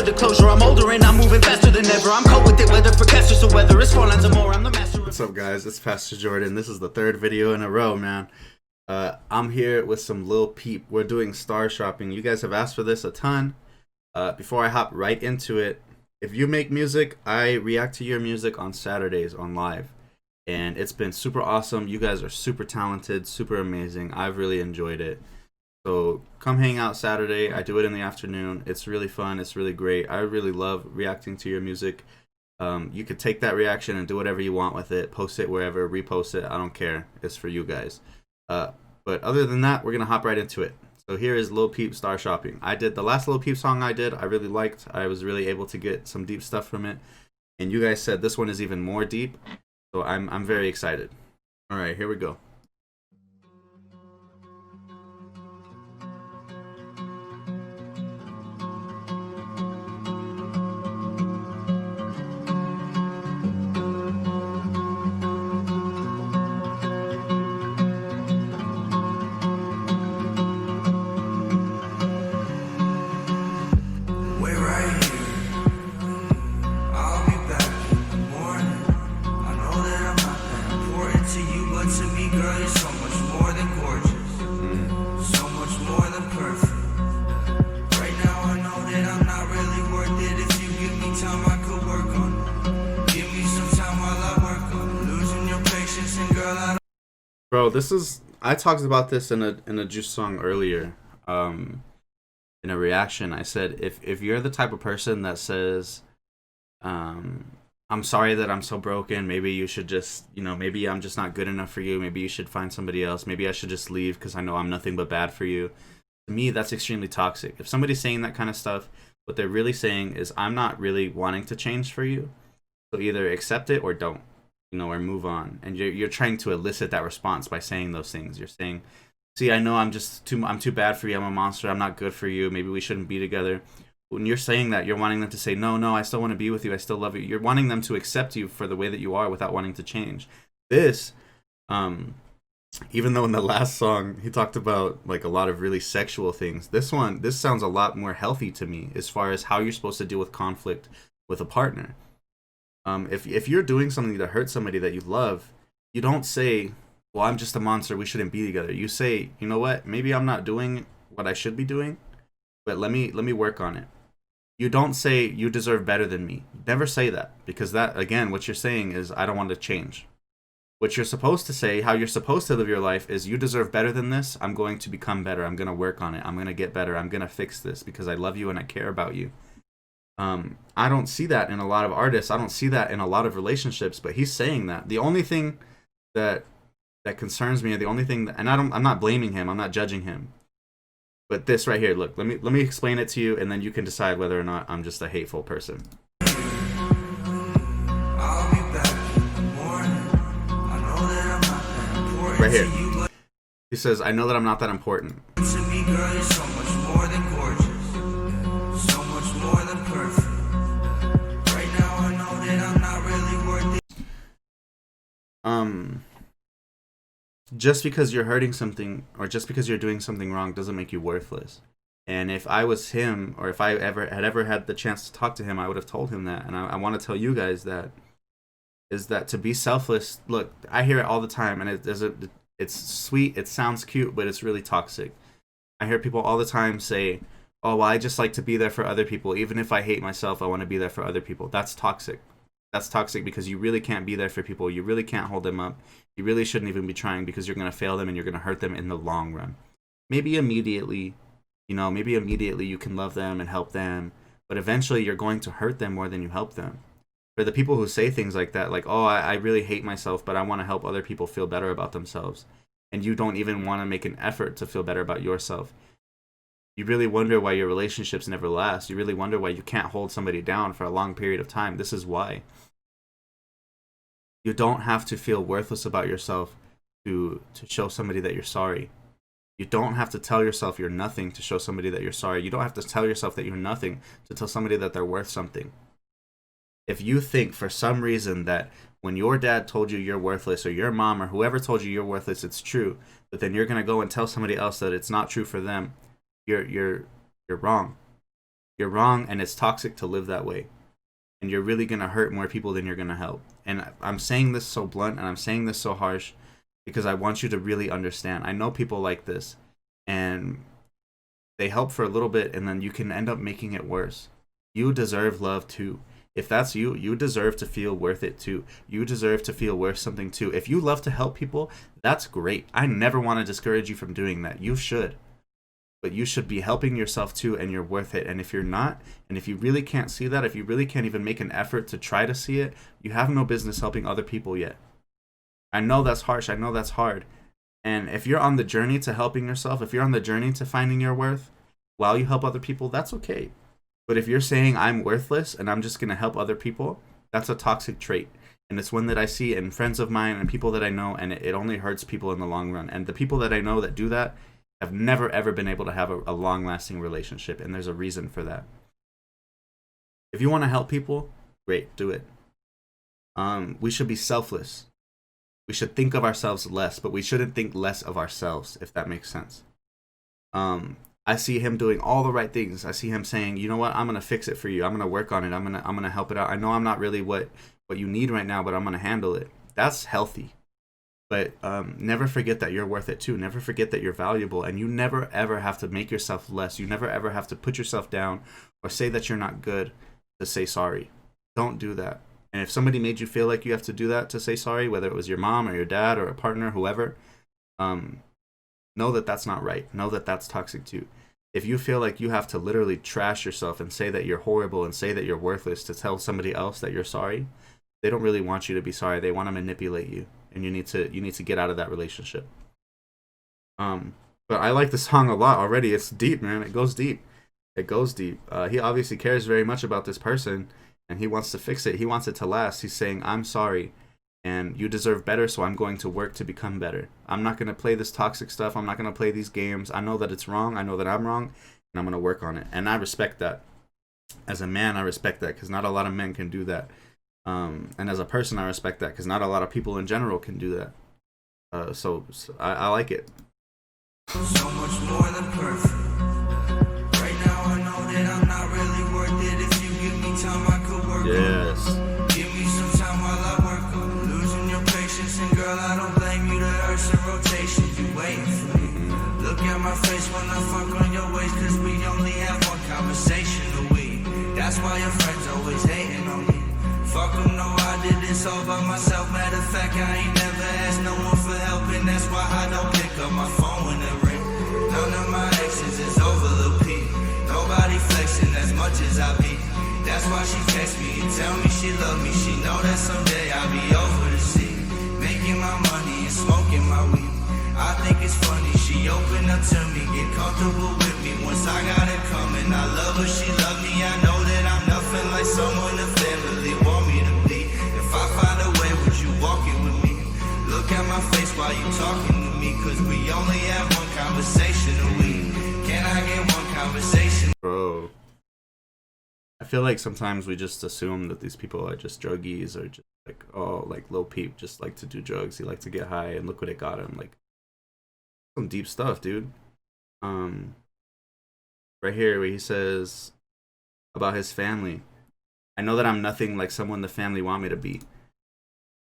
for the closure. I'm older and I'm moving faster than ever. I'm cold with it, whether for casters or whether it's 4 lines or more. I'm the master. What's up, guys? It's Pastor Jordan. This is the third video in a row, man. I'm here with some Lil Peep. We're doing star shopping. You guys have asked for this a ton. Before I hop right into it, if you make music, I react to your music on Saturdays on live. And it's been super awesome. You guys are super talented, super amazing. I've really enjoyed it. So come hang out Saturday. I do it in the afternoon. It's really fun. It's really great. I really love reacting to your music. You could take that reaction and do whatever you want with it. Post it wherever, repost it. I don't care. It's for you guys. But other than that, we're going to hop right into it. So here is Lil Peep Star Shopping. I did the last Lil Peep song I really liked. I was really able to get some deep stuff from it. And you guys said this one is even more deep. So I'm very excited. All right, here we go. To me, girl, you're so much more than gorgeous, so much more than perfect. Right now I know that I'm not really worth it. If you give me time, I could work on it. Give me some time while I work on it. Losing your patience, and girl, I don't... Bro, this is, I talked about this in a Juice song earlier. In a reaction, I said if you're the type of person that says I'm sorry that I'm so broken, maybe you should just, maybe I'm just not good enough for you, maybe you should find somebody else, maybe I should just leave because I know I'm nothing but bad for you. To me, that's extremely toxic. If somebody's saying that kind of stuff, what they're really saying is, I'm not really wanting to change for you, so either accept it or don't, or move on. And you're trying to elicit that response by saying those things. You're saying, see, I know I'm too bad for you, I'm a monster, I'm not good for you, maybe we shouldn't be together. When you're saying that, you're wanting them to say, no, I still want to be with you, I still love you. You're wanting them to accept you for the way that you are without wanting to change. This, even though in the last song he talked about like a lot of really sexual things, this sounds a lot more healthy to me as far as how you're supposed to deal with conflict with a partner. If you're doing something to hurt somebody that you love, you don't say, well, I'm just a monster, we shouldn't be together. You say, you know what, maybe I'm not doing what I should be doing, but let me work on it. You don't say you deserve better than me. Never say that, because that, again, what you're saying is, I don't want to change. What you're supposed to say, how you're supposed to live your life, is, you deserve better than this. I'm going to become better. I'm going to work on it. I'm going to get better. I'm going to fix this because I love you and I care about you. I don't see that in a lot of artists. I don't see that in a lot of relationships, but he's saying that. The only thing that concerns me, or the only thing that, and I'm not blaming him, I'm not judging him. But this right here, look, let me explain it to you, and then you can decide whether or not I'm just a hateful person. I'll be back in the morning. I know that I'm not that important. Right here. He says, I know that I'm not that important. To me, girl, you're so much more than gorgeous, so much more than perfect. Right now I know that I'm not really worth it. Just because you're hurting something, or just because you're doing something wrong, doesn't make you worthless. And if I was him, or if I ever had the chance to talk to him, I would have told him that. And I want to tell you guys that, is that to be selfless. Look, I hear it all the time, and it's sweet, it sounds cute, but it's really toxic. I hear people all the time say, oh, well, I just like to be there for other people. Even if I hate myself, I want to be there for other people. That's toxic. That's toxic, because you really can't be there for people. You really can't hold them up. You really shouldn't even be trying, because you're going to fail them and you're going to hurt them in the long run. Maybe immediately, you can love them and help them, but eventually you're going to hurt them more than you help them. For the people who say things like that, like, oh, I really hate myself, but I want to help other people feel better about themselves, and you don't even want to make an effort to feel better about yourself, you really wonder why your relationships never last. You really wonder why you can't hold somebody down for a long period of time. This is why. You don't have to feel worthless about yourself to show somebody that you're sorry. You don't have to tell yourself you're nothing to show somebody that you're sorry. You don't have to tell yourself that you're nothing to tell somebody that they're worth something. If you think for some reason that when your dad told you you're worthless, or your mom or whoever told you you're worthless, it's true, but then you're going to go and tell somebody else that it's not true for them, you're wrong. you're wrong, and it's toxic to live that way. And you're really going to hurt more people than you're going to help. And I'm saying this so blunt and I'm saying this so harsh because I want you to really understand. I know people like this, and they help for a little bit, and then you can end up making it worse. You deserve love too. If that's you, you deserve to feel worth it too. You deserve to feel worth something too. If you love to help people, that's great. I never want to discourage you from doing that. You should. But you should be helping yourself too, and you're worth it. And if you're not, and if you really can't see that, if you really can't even make an effort to try to see it, you have no business helping other people yet. I know that's harsh. I know that's hard. And if you're on the journey to helping yourself, if you're on the journey to finding your worth while you help other people, that's okay. But if you're saying I'm worthless and I'm just going to help other people, that's a toxic trait. And it's one that I see in friends of mine and people that I know, and it only hurts people in the long run. And the people that I know that do that have never, ever been able to have a long-lasting relationship, and there's a reason for that. If you want to help people, great, do it. We should be selfless. We should think of ourselves less, but we shouldn't think less of ourselves, if that makes sense. I see him doing all the right things. I see him saying, you know what, I'm going to fix it for you. I'm going to work on it. I'm going to help it out. I know I'm not really what you need right now, but I'm going to handle it. That's healthy. But never forget that you're worth it too. Never forget that you're valuable, and you never ever have to make yourself less. You never ever have to put yourself down or say that you're not good to say sorry. Don't do that. And if somebody made you feel like you have to do that to say sorry, whether it was your mom or your dad or a partner, whoever, know that that's not right. Know that that's toxic too. If you feel like you have to literally trash yourself and say that you're horrible and say that you're worthless to tell somebody else that you're sorry, they don't really want you to be sorry. They want to manipulate you, and you need to get out of that relationship. But I like the song a lot already. It's deep, man. It goes deep. It goes deep. He obviously cares very much about this person, and he wants to fix it. He wants it to last. He's saying, I'm sorry, and you deserve better, so I'm going to work to become better. I'm not going to play this toxic stuff. I'm not going to play these games. I know that it's wrong. I know that I'm wrong, and I'm going to work on it. And I respect that. As a man, I respect that, because not a lot of men can do that. And as a person, I respect that, because not a lot of people in general can do that. So I like it. So much more than perfect. Right now I know that I'm not really worth it. If you give me time, I could work Yes. on it. Give me some time while I work on it. Losing your patience, and girl, I don't blame you. The earth's in rotation, you waiting for me. Look at my face when I fuck on your waist, cause we only have one conversation a week. That's why your friends always hating on me. Fuck them, no, I did this all by myself. Matter of fact, I ain't never asked no one for help, and that's why I don't pick up my phone when it ring. None of my exes is over, Lil Peep. Nobody flexing as much as I be. That's why she text me and tell me she love me. She know that someday I'll be over the sea, making my money and smoking my weed. I think it's funny, she opened up to me, get comfortable with me once I got it coming. I love her, she love me. I know that I'm nothing like someone the family want me to be. If I find a way, would you walk it with me? Look at my face while you talking to me, cause we only have one conversation a week. Can I get one conversation? Bro, I feel like sometimes we just assume that these people are just druggies, or just like, oh, like Lil Peep just like to do drugs. He liked to get high, and look what it got him. Like, some deep stuff, dude. Right here where he says about his family, I know that I'm nothing like someone the family want me to be.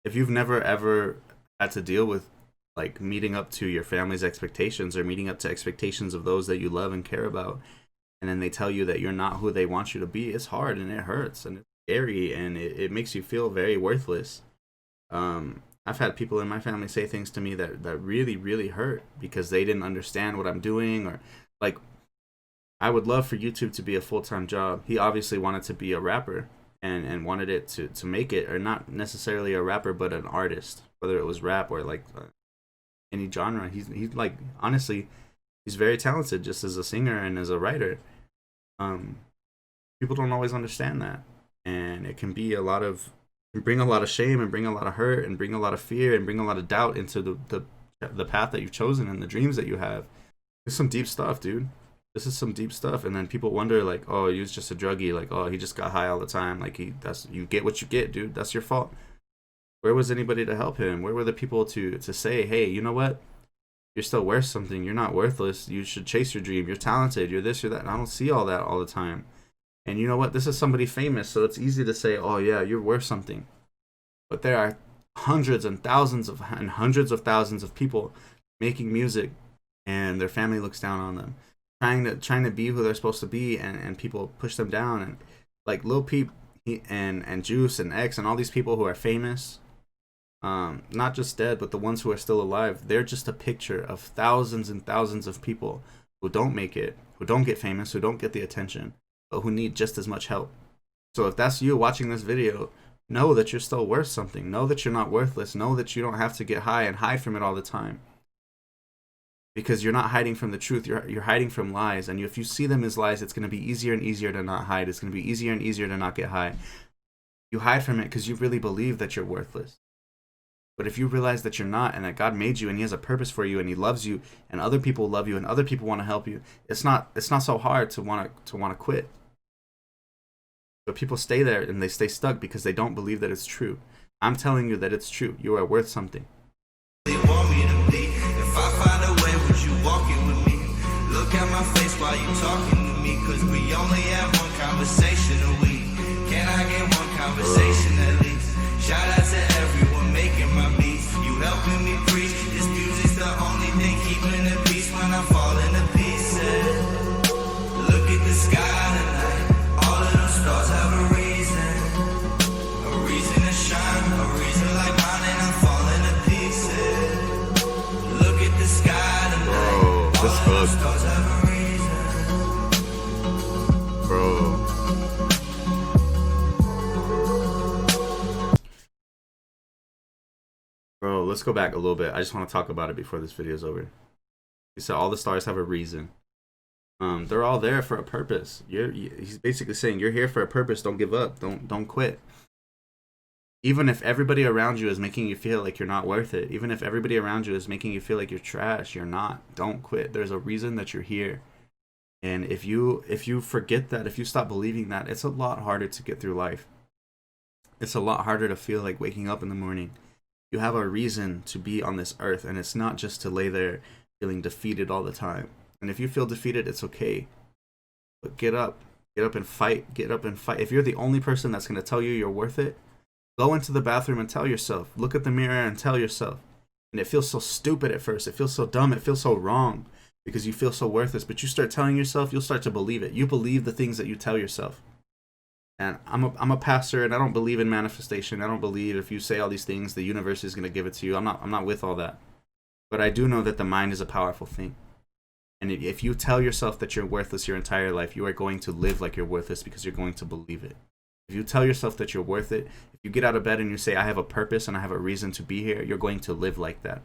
If you've never ever had to deal with like meeting up to your family's expectations, or meeting up to expectations of those that you love and care about, and then they tell you that you're not who they want you to be, it's hard, and it hurts, and it's scary, and it makes you feel very worthless. I've had people in my family say things to me that really, really hurt, because they didn't understand what I'm doing. Or like, I would love for YouTube to be a full-time job. He obviously wanted to be a rapper, and wanted it to make it, or not necessarily a rapper, but an artist, whether it was rap or like any genre. He's like, honestly, he's very talented just as a singer and as a writer. People don't always understand that, and it can be bring a lot of shame, and bring a lot of hurt, and bring a lot of fear, and bring a lot of doubt into the path that you've chosen and the dreams that you have. It's some deep stuff, dude. This is some deep stuff. And then people wonder, like, oh, he was just a druggie, like, oh, he just got high all the time. Like, you get what you get, dude. That's your fault. Where was anybody to help him? Where were the people to say, hey, you know what? You're still worth something. You're not worthless. You should chase your dream. You're talented. You're this, you're that. And I don't see all that all the time. And you know what? This is somebody famous, so it's easy to say, "Oh yeah, you're worth something." But there are hundreds and hundreds of thousands of people making music, and their family looks down on them, trying to be who they're supposed to be, and people push them down. And like Lil Peep and Juice and X and all these people who are famous, not just dead, but the ones who are still alive, they're just a picture of thousands and thousands of people who don't make it, who don't get famous, who don't get the attention, but who need just as much help. So if that's you watching this video, know that you're still worth something. Know that you're not worthless. Know that you don't have to get high and hide from it all the time. Because you're not hiding from the truth. You're hiding from lies. And if you see them as lies, it's going to be easier and easier to not hide. It's going to be easier and easier to not get high. You hide from it because you really believe that you're worthless. But if you realize that you're not, and that God made you, and He has a purpose for you, and He loves you, and other people love you, and other people want to help you, it's not so hard to want to quit. But people stay there and they stay stuck because they don't believe that it's true. I'm telling you that it's true. You are worth something. They want me to be. If I find a way, would you walk it with me? Look at my face while you talking to me, cause we only have one conversation a week. Can I get one conversation at least? Shout out to everyone making my beats. You helping me preach. This music's the only thing keeping the peace when I'm falling to pieces. Look at the sky tonight. All of those stars have a reason to shine, a reason like mine, and I'm falling to pieces. Look at the sky tonight. Bro, this All of those hook. stars have a reason. Bro. Bro, let's go back a little bit. I just want to talk about it before this video is over. He said all the stars have a reason. They're all there for a purpose. He's basically saying you're here for a purpose. Don't give up. Don't quit. Even if everybody around you is making you feel like you're not worth it, even if everybody around you is making you feel like you're trash, you're not. Don't quit. There's a reason that you're here. And if you forget that, if you stop believing that, it's a lot harder to get through life. It's a lot harder to feel like waking up in the morning. You have a reason to be on this earth, and it's not just to lay there feeling defeated all the time. And if you feel defeated, it's okay. But get up and fight. Get up and fight. If you're the only person that's going to tell you you're worth it, go into the bathroom and tell yourself. Look at the mirror and tell yourself. And it feels so stupid at first. It feels so dumb. It feels so wrong because you feel so worthless. But you start telling yourself, you'll start to believe it. You believe the things that you tell yourself. And I'm a pastor, and I don't believe in manifestation. I don't believe if you say all these things, the universe is going to give it to you. I'm not with all that. But I do know that the mind is a powerful thing. And if you tell yourself that you're worthless your entire life, you are going to live like you're worthless because you're going to believe it. If you tell yourself that you're worth it, if you get out of bed and you say, I have a purpose and I have a reason to be here, you're going to live like that.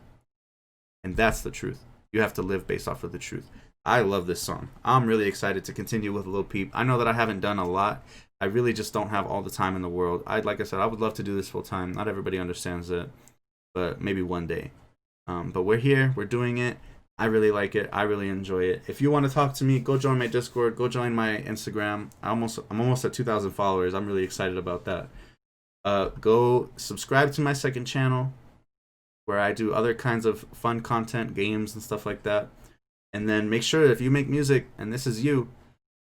And that's the truth. You have to live based off of the truth. I love this song. I'm really excited to continue with Lil Peep. I know that I haven't done a lot. I really just don't have all the time in the world. Like I said, I would love to do this full time. Not everybody understands it, but maybe one day. But we're here. We're doing it. I really like it. I really enjoy it. If you want to talk to me, go join my Discord. Go join my Instagram. I'm almost at 2,000 followers. I'm really excited about that. Go subscribe to my second channel where I do other kinds of fun content, games, and stuff like that. And then make sure if you make music and this is you,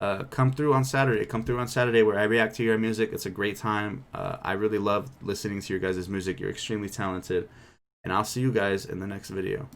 come through on Saturday. Come through on Saturday where I react to your music. It's a great time. I really love listening to your guys' music. You're extremely talented. And I'll see you guys in the next video.